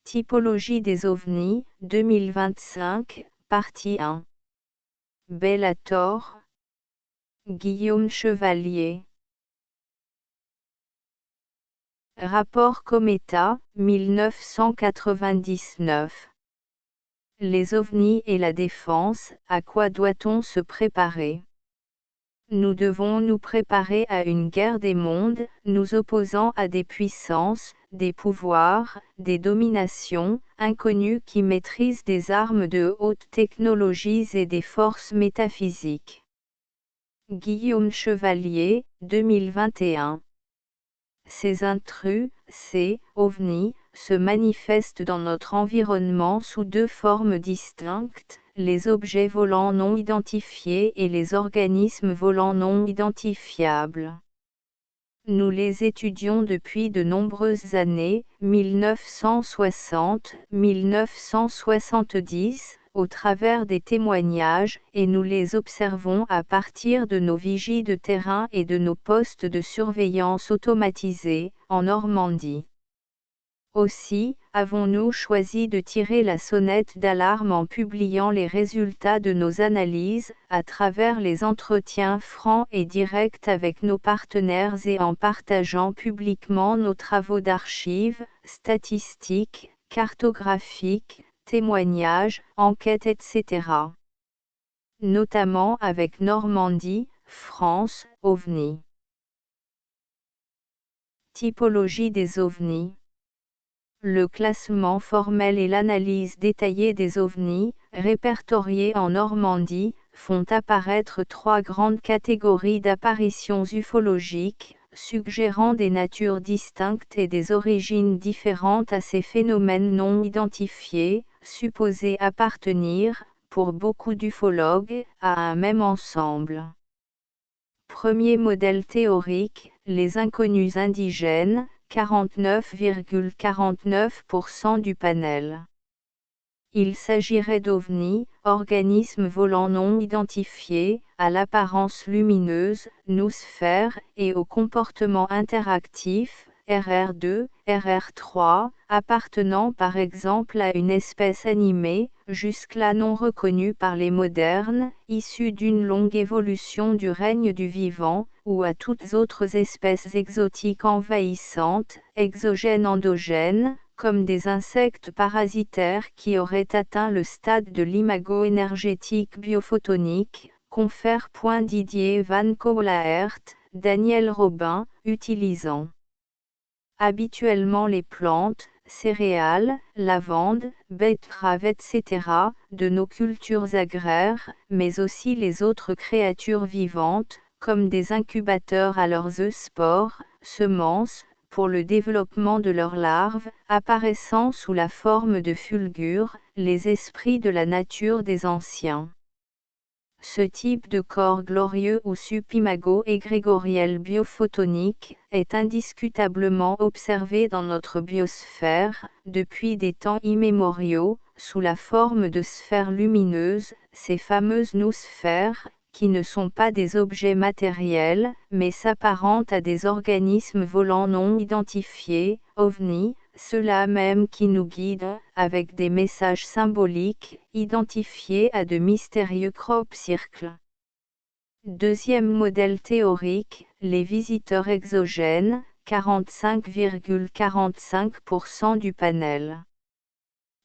Typologie des ovnis, 2025, partie 1. Bellator, Guillaume Chevalier. Rapport Cometa, 1999. Les ovnis et la défense, à quoi doit-on se préparer? Nous devons nous préparer à une guerre des mondes, nous opposant à des puissances, des pouvoirs, des dominations, inconnues qui maîtrisent des armes de haute technologie et des forces métaphysiques. Guillaume Chevalier, 2021. Ces intrus, ces ovnis, se manifestent dans notre environnement sous deux formes distinctes, les objets volants non identifiés et les organismes volants non identifiables. Nous les étudions depuis de nombreuses années, 1960-1970, au travers des témoignages, et nous les observons à partir de nos vigies de terrain et de nos postes de surveillance automatisés, en Normandie. Aussi, avons-nous choisi de tirer la sonnette d'alarme en publiant les résultats de nos analyses, à travers les entretiens francs et directs avec nos partenaires et en partageant publiquement nos travaux d'archives, statistiques, cartographiques, témoignages, enquêtes etc. Notamment avec Normandie, France, OVNI. Typologie des ovnis. Le classement formel et l'analyse détaillée des ovnis, répertoriés en Normandie, font apparaître trois grandes catégories d'apparitions ufologiques, suggérant des natures distinctes et des origines différentes à ces phénomènes non identifiés, supposés appartenir, pour beaucoup d'ufologues, à un même ensemble. Premier modèle théorique, les inconnus indigènes, 49,49% du panel. Il s'agirait d'ovnis, organismes volants non identifiés, à l'apparence lumineuse, noosphère, et au comportement interactif, RR2, RR3, appartenant par exemple à une espèce animée, jusque-là non reconnue par les modernes, issue d'une longue évolution du règne du vivant, ou à toutes autres espèces exotiques envahissantes, exogènes endogènes, comme des insectes parasitaires qui auraient atteint le stade de l'imago énergétique biophotonique, confère. Didier Van Coolaert, Daniel Robin, utilisant habituellement les plantes, céréales, lavande, betteraves etc., de nos cultures agraires, mais aussi les autres créatures vivantes, comme des incubateurs à leurs œufs spores, semences, pour le développement de leurs larves, apparaissant sous la forme de fulgures, les esprits de la nature des anciens. Ce type de corps glorieux ou subimago égrégoriel biophotonique est indiscutablement observé dans notre biosphère, depuis des temps immémoriaux, sous la forme de sphères lumineuses, ces fameuses noosphères, qui ne sont pas des objets matériels, mais s'apparentent à des organismes volants non identifiés, ovnis, ceux-là même qui nous guident, avec des messages symboliques, identifiés à de mystérieux crop-circles. Deuxième modèle théorique, les visiteurs exogènes, 45,45% du panel.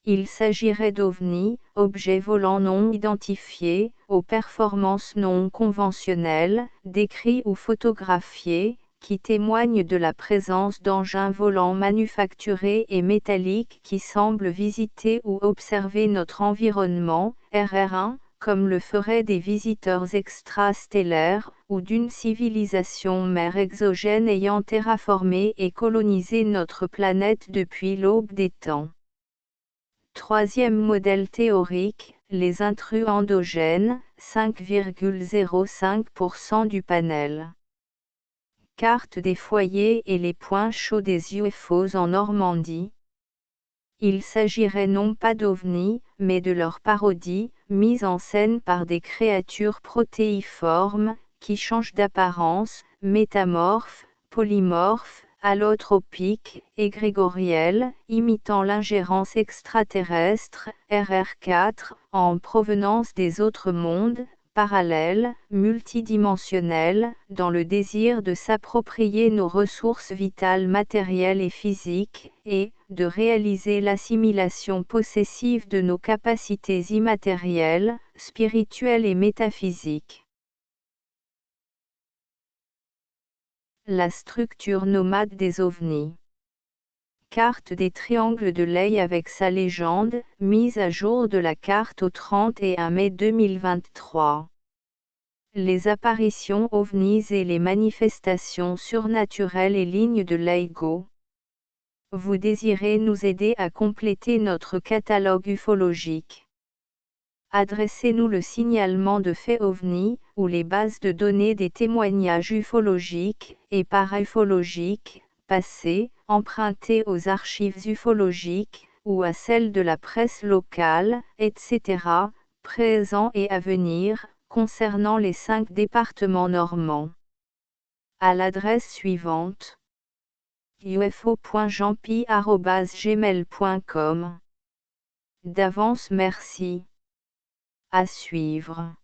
Il s'agirait d'ovnis, objets volants non identifiés, aux performances non conventionnelles, décrits ou photographiés, qui témoignent de la présence d'engins volants manufacturés et métalliques qui semblent visiter ou observer notre environnement, RR1, comme le feraient des visiteurs extrastellaires, ou d'une civilisation mère exogène ayant terraformé et colonisé notre planète depuis l'aube des temps. Troisième modèle théorique, les intrus endogènes, 5,05% du panel. Carte des foyers et les points chauds des UFOs en Normandie. Il s'agirait non pas d'ovnis, mais de leur parodie, mise en scène par des créatures protéiformes, qui changent d'apparence, métamorphes, polymorphes, allotropiques et grégorielles, imitant l'ingérence extraterrestre, RR4, en provenance des autres mondes, parallèles, multidimensionnels, dans le désir de s'approprier nos ressources vitales matérielles et physiques, et de réaliser l'assimilation possessive de nos capacités immatérielles, spirituelles et métaphysiques. La structure nomade des ovnis. Carte des triangles de Ley avec sa légende, mise à jour de la carte au 31 mai 2023. Les apparitions ovnis et les manifestations surnaturelles et lignes de LIGO. Vous désirez nous aider à compléter notre catalogue ufologique. Adressez-nous le signalement de faits ovnis, ou les bases de données des témoignages ufologiques et paraufologiques, passés, empruntés aux archives ufologiques, ou à celles de la presse locale, etc., présents et à venir, concernant les 5 départements normands. À l'adresse suivante: ufo.jampi@gmail.com. D'avance merci. À suivre.